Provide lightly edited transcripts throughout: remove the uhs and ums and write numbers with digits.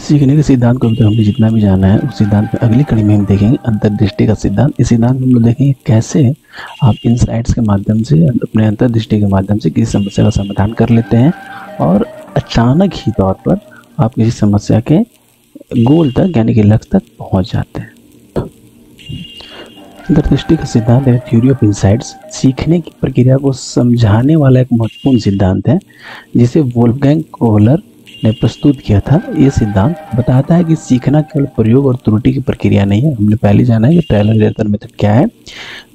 सीखने के सिद्धांत को अभी तक हमने जितना भी जाना है उस सिद्धांत में अगली कड़ी में हम देखेंगे अंतर्दृष्टि का सिद्धांत। इस सिद्धांत में हम लोग देखेंगे कैसे आप इनसाइट्स के माध्यम से अपने अंतर्दृष्टि के माध्यम से किसी समस्या का समाधान कर लेते हैं और अचानक ही तौर पर आप किसी समस्या के गोल तक यानी कि लक्ष्य तक पहुंच जाते हैं। अंतर्दृष्टि का सिद्धांत है थ्योरी ऑफ इनसाइट्स, सीखने की प्रक्रिया को समझाने वाला एक महत्वपूर्ण सिद्धांत है जिसे वोल्फगैंग कोहलर ने प्रस्तुत किया था। ये सिद्धांत बताता है कि सीखना केवल प्रयोग और त्रुटि की प्रक्रिया नहीं है, हमने पहले जाना है कि ट्रायल एंड एरर मेथड क्या है,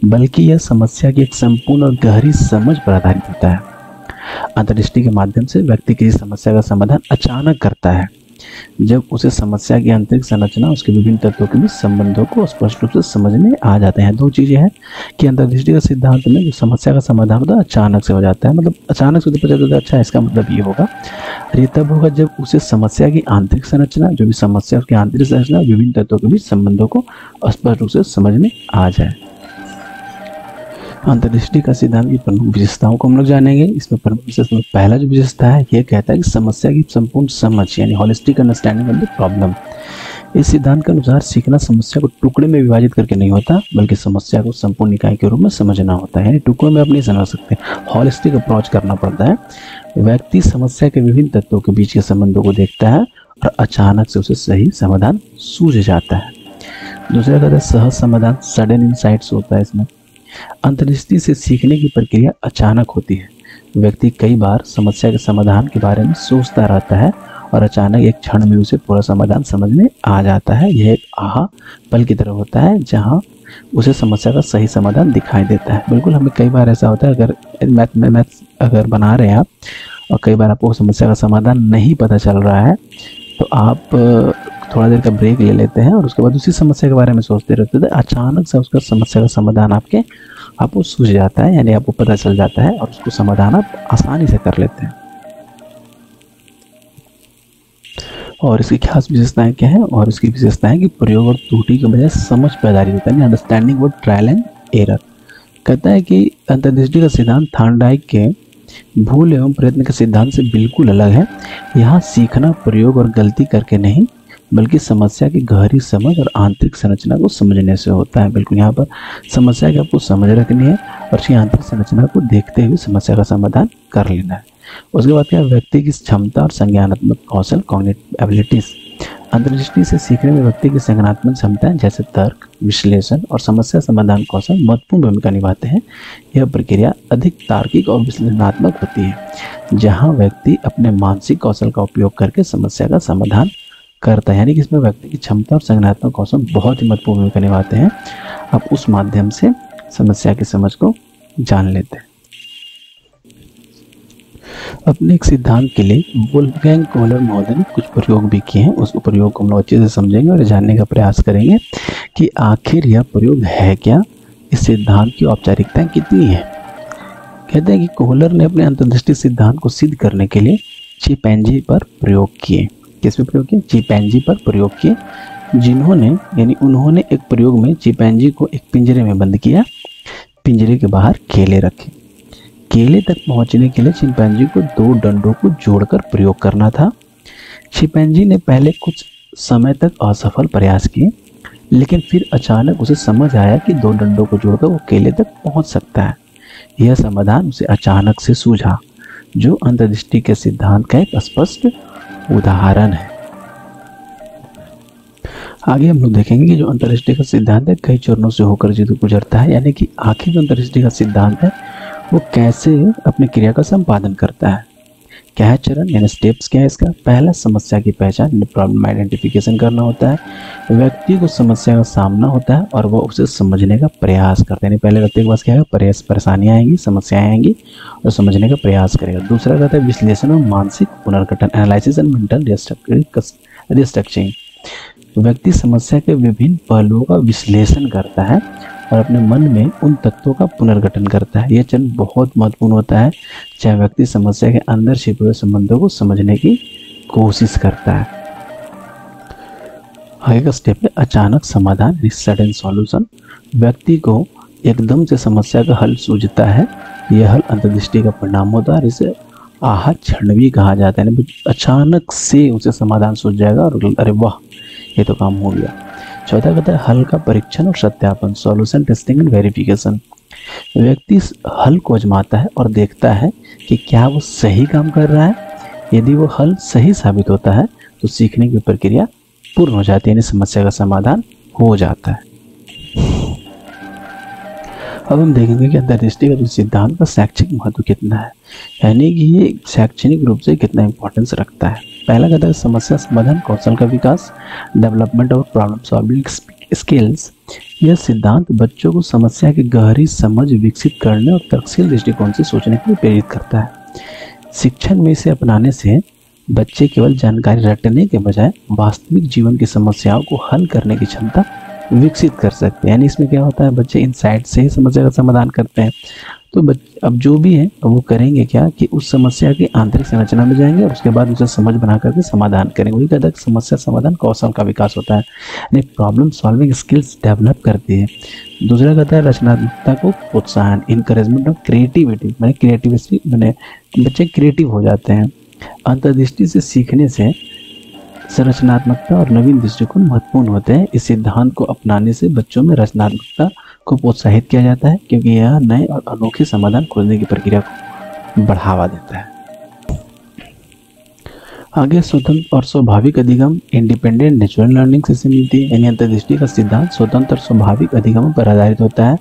बल्कि यह समस्या की एक संपूर्ण और गहरी समझ पर आधारित होता है। अंतर्दृष्टि के माध्यम से व्यक्ति किसी समस्या का समाधान अचानक करता है जब उसे समस्या की आंतरिक संरचना, उसके विभिन्न तत्वों के बीच संबंधों को स्पष्ट रूप से समझ में आ जाते हैं। दो चीजें हैं कि अंतर्दृष्टि का सिद्धांत में जो समस्या का समाधान होता है अचानक से हो जाता है, मतलब अचानक से पता चलता है अच्छा इसका मतलब ये होगा। ये तब होगा जब उसे समस्या की आंतरिक संरचना, जो भी समस्या उसकी आंतरिक संरचना, विभिन्न तत्वों के बीच संबंधों को स्पष्ट रूप से समझ में आ जाए। अंतर्दृष्टि का सिद्धांत की प्रमुख विशेषताओं को हम लोग जानेंगे। इसमें प्रमुख विशेषता में पहला जो विशेषता है यह कहता है कि समस्या की संपूर्ण समझ यानी holistic understanding of the problem. इस सिद्धांत के अनुसार सीखना समस्या को टुकड़े में विभाजित करके नहीं होता, बल्कि समस्या को संपूर्ण इकाई के रूप में समझना होता है। यानी टुकड़ों में आप नहीं समझ सकते, होलिस्टिक अप्रोच करना पड़ता है। व्यक्ति समस्या के विभिन्न तत्वों के बीच के संबंधों को देखता है और अचानक से उसे सही समाधान सूझ जाता है। दूसरा कहता है सहज समाधान, सडन इनसाइट्स होता है इसमें। अंतर्दृष्टि से सीखने की प्रक्रिया अचानक होती है। व्यक्ति कई बार समस्या के समाधान के बारे में सोचता रहता है और अचानक एक क्षण में उसे पूरा समाधान समझ में आ जाता है। यह एक आहा पल की तरह होता है जहां उसे समस्या का सही समाधान दिखाई देता है। बिल्कुल हमें कई बार ऐसा होता है, अगर मैथ अगर बना रहे हैं आप और कई बार आपको समस्या का समाधान नहीं पता चल रहा है तो आप थोड़ा देर का ब्रेक ले लेते हैं और उसके बाद उसी समस्या के बारे में सोचते रहते थे। अचानक से उसका समस्या का समाधान आपको सूझ जाता है, यानी आपको पता चल जाता है और उसको समाधान आप आसानी से कर लेते हैं। और इसकी खास विशेषताएं क्या है? और इसकी विशेषताएं कि प्रयोग और त्रुटि के बजाय समझ पर आधारित होता है, अंडरस्टैंडिंग और ट्रायल एंड एरर। कहता है कि अंतर्दृष्टि का सिद्धांत थॉर्नडाइक के भूल एवं प्रयत्न के सिद्धांत से बिल्कुल अलग है। यहाँ सीखना प्रयोग और गलती करके नहीं, बल्कि समस्या की गहरी समझ और आंतरिक संरचना को समझने से होता है। बिल्कुल यहाँ पर समस्या की आपको समझ रखनी है और उसकी आंतरिक संरचना को देखते हुए समस्या का समाधान कर लेना है। उसके बाद क्या, व्यक्ति की क्षमता और संज्ञानात्मक कौशल, कॉग्निटिव एबिलिटीज। अंतर्दृष्टि से सीखने में व्यक्ति की संज्ञानात्मक क्षमताएं जैसे तर्क, विश्लेषण और समस्या समाधान कौशल महत्वपूर्ण भूमिका निभाते हैं। यह प्रक्रिया अधिक तार्किक और विश्लेषणात्मक होती है जहाँ व्यक्ति अपने मानसिक कौशल का उपयोग करके समस्या का समाधान करता है। यानी कि इसमें व्यक्ति की क्षमता और संज्ञानात्मक कौशल बहुत ही महत्वपूर्ण भूमिका निभाते हैं। आप उस माध्यम से समस्या की समझ को जान लेते हैं। अपने एक सिद्धांत के लिए वोल्फगैंग कोहलर महोदय ने कुछ प्रयोग भी किए हैं। उस प्रयोग को हम लोग अच्छे से समझेंगे और जानने का प्रयास करेंगे कि आखिर यह प्रयोग है क्या, इस सिद्धांत की औपचारिकताएं कितनी है। कहते हैं कि कोहलर ने अपने अंतर्दृष्टि सिद्धांत को सिद्ध करने के लिए चिंपैंजी पर प्रयोग किए। किस पे प्रयोग किए? चिंपैंजी पर प्रयोग किए, उन्होंने एक प्रयोग में चिंपैंजी को एक पिंजरे में बंद किया, पिंजरे के बाहर केले रखे। केले तक पहुंचने के लिए चिंपैंजी को 2 डंडों को जोड़कर प्रयोग करना था। चिंपैंजी ने पहले कुछ समय तक असफल प्रयास किए, लेकिन फिर अचानक उसे समझ आया कि 2 डंडों को जोड़कर वो केले तक पहुंच सकता है। यह समाधान उसे अचानक से सूझा, जो अंतर्दृष्टि के सिद्धांत का एक स्पष्ट उदाहरण है। आगे हम लोग देखेंगे कि जो अंतर्दृष्टि का सिद्धांत है कई चरणों से होकर गुजरता है, यानी कि आखिर जो अंतर्दृष्टि का सिद्धांत है वो कैसे अपनी क्रिया का संपादन करता है। क्या है चरण यानी स्टेप्स? क्या है इसका? पहला, समस्या की पहचान, प्रॉब्लम आइडेंटिफिकेशन करना होता है। व्यक्ति को समस्या का सामना होता है और वह उसे समझने का प्रयास करते हैं। पहले व्यक्ति के पास क्या है, परेशानियां आएंगी, समस्याएं आएंगी और समझने का प्रयास करेगा। दूसरा कहता है विश्लेषण और मानसिक पुनर्गठन, एनालिसिस एंड मेंटल रिस्ट्रक्चरिंग। व्यक्ति समस्या के विभिन्न पहलुओं का विश्लेषण करता है और अपने मन में उन तत्वों का पुनर्गठन करता है। यह चरण बहुत महत्वपूर्ण होता है, चाहे व्यक्ति समस्या के अंदर छिपे हुए संबंधों को समझने की कोशिश करता है। आगे का स्टेप है अचानक समाधान, सडन सॉल्यूशन। व्यक्ति को एकदम से समस्या का हल सूझता है। यह हल अंतर्दृष्टि का परिणाम होता है। इसे आहा क्षण भी कहा जाता है, यानी अचानक से उसे समाधान सूझ जाएगा और अरे वाह ये तो काम हो गया। चौथा कहता है हल का परीक्षण और सत्यापन, सॉल्यूशन टेस्टिंग एंड वेरिफिकेशन। व्यक्ति इस हल को आजमाता है और देखता है कि क्या वो सही काम कर रहा है। यदि वो हल सही साबित होता है तो सीखने की प्रक्रिया पूर्ण हो जाती है, यानी समस्या का समाधान हो जाता है। अब हम देखेंगे कि अंतर्दृष्टि का जो सिद्धांत का शैक्षिक महत्व कितना है, यानी कि ये शैक्षणिक रूप से कितना इंपॉर्टेंस रखता है। पहला कहता है समस्या समाधान कौशल का विकास, development of problem solving skills. यह सिद्धांत बच्चों को समस्या की गहरी समझ विकसित करने और तर्कशील दृष्टिकोण से सोचने के लिए प्रेरित करता है। शिक्षण में इसे अपनाने से बच्चे केवल जानकारी रटने के बजाय वास्तविक जीवन की समस्याओं को हल करने की क्षमता विकसित कर सकते हैं। यानी इसमें क्या होता है, बच्चे इनसाइट से ही समस्या का समाधान करते हैं। तो अब जो भी है वो करेंगे क्या कि उस समस्या की आंतरिक संरचना में जाएंगे और उसके बाद उसे समझ बना करके समाधान करेंगे। वही कहता है कि समस्या समाधान कौशल का विकास होता है, यानी प्रॉब्लम सॉल्विंग स्किल्स डेवलप करती है। दूसरा कहता है रचनात्मकता को प्रोत्साहन, इनकरेजमेंट ऑफ क्रिएटिविटी, मैंने क्रिएटिविटी मैंने बच्चे क्रिएटिव हो जाते हैं। अंतर्दृष्टि से सीखने से रचनात्मकता और नवीन दृष्टिकोण महत्वपूर्ण होते हैं। इस सिद्धांत को अपनाने से बच्चों में रचनात्मकता को प्रोत्साहित किया जाता है, क्योंकि यह नए और अनोखे समाधान खोजने की प्रक्रिया को बढ़ावा देता है। आगे स्वतंत्र और स्वाभाविक अधिगम, इंडिपेंडेंट नेचुरल लर्निंग से मिलती है। यानी अंतर्दृष्टि का सिद्धांत स्वतंत्र और स्वाभाविक अधिगमों पर आधारित होता है।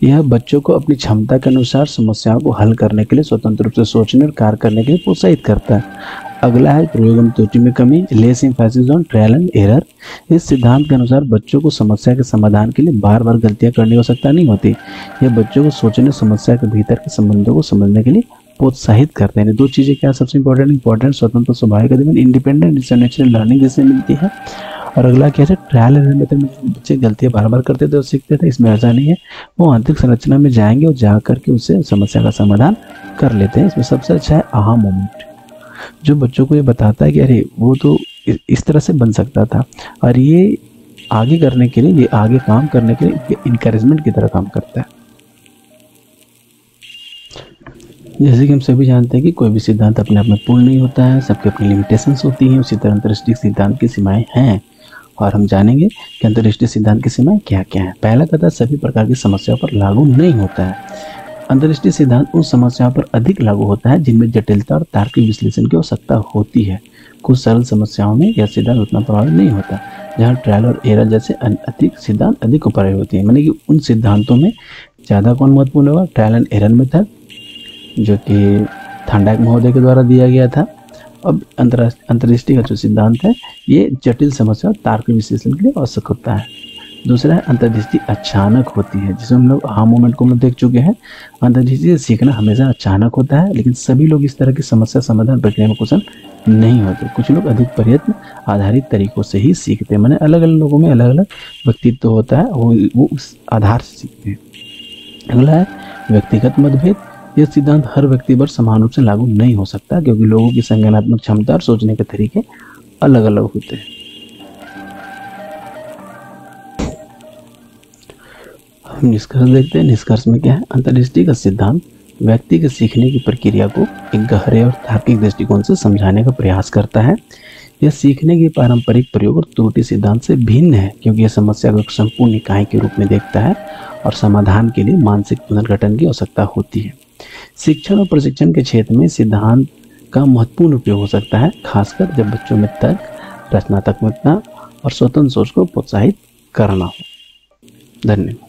यह बच्चों को अपनी क्षमता के अनुसार समस्याओं को हल करने के लिए स्वतंत्र रूप से सोचने और कार्य करने के लिए प्रोत्साहित करता है। अगला है प्रयोग त्रुटि में कमी, less emphasis on trial and error. इस सिद्धांत के अनुसार बच्चों को समस्या के समाधान के लिए बार बार गलतियां करने की आवश्यकता नहीं होती। यह बच्चों को सोचने, समस्या के भीतर के संबंधों को समझने के लिए प्रोत्साहित करते हैं। दो चीज़ें क्या सबसे इंपॉर्टेंट स्वतंत्र स्वाभाविक अधिगम, इंडिपेंडेंट नेचुरल लर्निंग जिससे मिलती है। और अगला क्या है, ट्रायल एंड एरर मेथड में बच्चे गलतियां बार बार करते थे और सीखते थे। इसमें ऐसा नहीं है, वो आंतरिक संरचना में जाएंगे और जा करके उससे समस्या का समाधान कर लेते हैं। इसमें सबसे अच्छा है आहा मोमेंट, जो बच्चों को ये बताता है कि अरे वो तो इस तरह से बन सकता था, और ये आगे करने के लिए, ये आगे काम करने के लिए इनकरेजमेंट की तरह काम करता है। जैसे कि हम सभी जानते हैं कि कोई भी सिद्धांत अपने आप में पूर्ण नहीं होता है, सबकी अपनी लिमिटेशंस होती हैं। उसी तरह अंतर्दृष्टि सिद्धांत की सीमाएं हैं, और हम जानेंगे कि अंतर्दृष्टि सिद्धांत की सीमाएं क्या क्या हैं। पहला कथन सभी प्रकार की समस्याओं पर लागू नहीं होता है। अंतर्दृष्टि सिद्धांत उन समस्याओं पर अधिक लागू होता है जिनमें जटिलता और तार्किक विश्लेषण की आवश्यकता होती है। कुछ सरल समस्याओं में यह सिद्धांत उतना प्रभावी नहीं होता, जहाँ ट्रायल और एरर जैसे अधिक सिद्धांत अधिक उपयोगी होती है। माने कि उन सिद्धांतों में ज़्यादा कौन महत्वपूर्ण होगा, ट्रायल एंड एरर मेथड, जो कि थॉर्नडाइक महोदय के द्वारा दिया गया था। अब अंतर्दृष्टि का जो सिद्धांत है ये जटिल समस्या और तार्किक विश्लेषण के लिए आवश्यक होता है। दूसरा है अंतर्दृष्टि अचानक होती है, जिसमें हम लोग हाँ मोमेंट को हम देख चुके हैं। अंतर्दृष्टि से सीखना हमेशा अचानक होता है, लेकिन सभी लोग इस तरह की समस्या समाधान प्रक्रिया में कुशल नहीं होते। कुछ लोग अधिक प्रयत्न आधारित तरीकों से ही सीखते हैं, मैंने अलग अलग लोगों में अलग अलग व्यक्तित्व होता है, वो उस आधार से सीखते हैं। अगला है व्यक्तिगत मतभेद। यह सिद्धांत हर व्यक्ति पर समान रूप से लागू नहीं हो सकता, क्योंकि लोगों की संज्ञानात्मक क्षमता और सोचने के तरीके अलग अलग होते हैं। हम निष्कर्ष देखते हैं। निष्कर्ष में क्या है, अंतर्दृष्टि का सिद्धांत व्यक्ति के सीखने की प्रक्रिया को एक गहरे और तार्किक दृष्टिकोण से समझाने का प्रयास करता है। यह सीखने के पारंपरिक प्रयोग और त्रुटि सिद्धांत से भिन्न है, क्योंकि यह समस्या को एक संपूर्ण इकाई के रूप में देखता है और समाधान के लिए मानसिक पुनर्गठन की आवश्यकता होती है। शिक्षण और प्रशिक्षण के क्षेत्र में सिद्धांत का महत्वपूर्ण उपयोग हो सकता है, खासकर जब बच्चों में तर्क, रचनात्मकता और स्वतंत्र सोच को प्रोत्साहित करना हो। धन्यवाद।